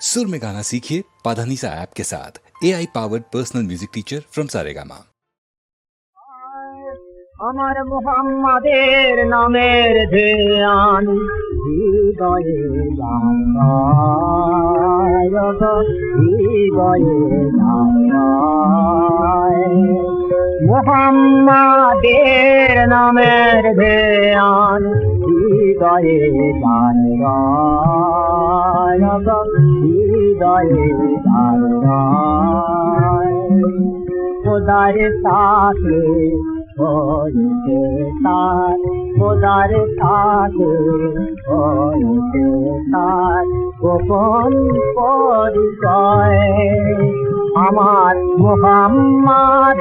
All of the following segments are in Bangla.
सुर में गाना सीखिए पाधानीसा ऐप के साथ। AI powered personal music teacher from Saregama. আমার মুহাম্মাদের নামের ধ্যান হৃদয়ে জাগায় হৃদয়ে জাগায় মুহাম্মাদের নামের ধ্যান হৃদয়ে জাগায় হৃদয়ে জাগায় খোদার সাথে হইতে তার খোদার সাথে হইতে তার গোপন পরিচয় আমার মুহাম্মাদের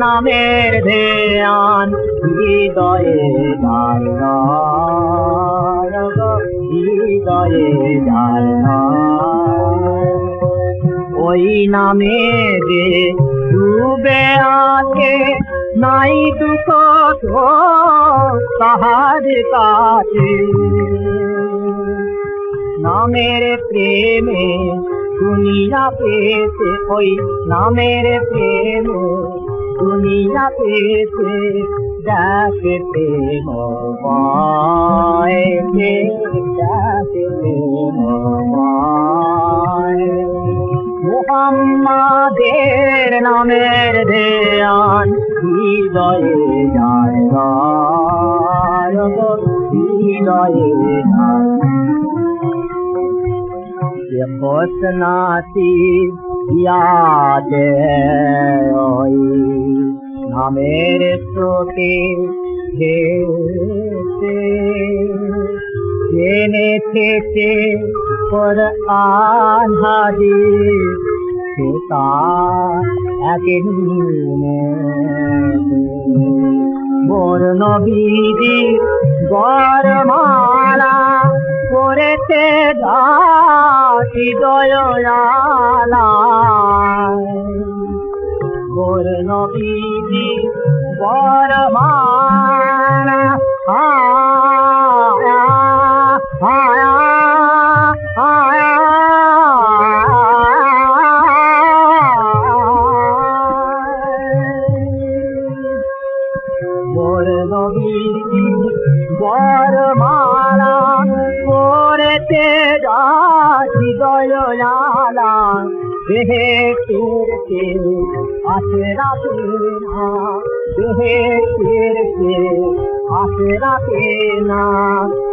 নামের ধ্যান হৃদয়ে জাগায় হৃদয়ে জাগায় ওই নামে যে ডুবে আছে নাই দুঃখ তাহার কাছে নামের প্রেমে দুনিয়া পেয়েছে ওই নামের প্রেমে দুনিয়া পেয়েছে দেখে প্রেম দেখে মুহাম্মাদের নামের ধ্যান হৃদয়ে জাগায় হৃদয়ে ये खोसनाती याद ओई ना मेरे सोते हेते जेने थे कुरान हादीस সেটা একদিনে বর্ণ বিধি গরমালা করেছে হৃদয়ালা বর্ণ বিধি গরমালা বরমালা করেছে হৃদয়ালা দেহে ফিরতে আসে রাতে না দেহে ফিরতে আসে রাতে না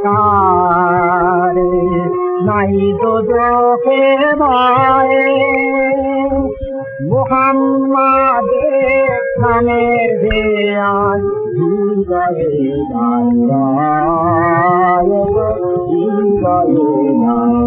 তার নাই দোজখে ভয় মুহাম্মাদের নামের ধ্যান হৃদয়ে জাগায় হৃদয়ে জাগায়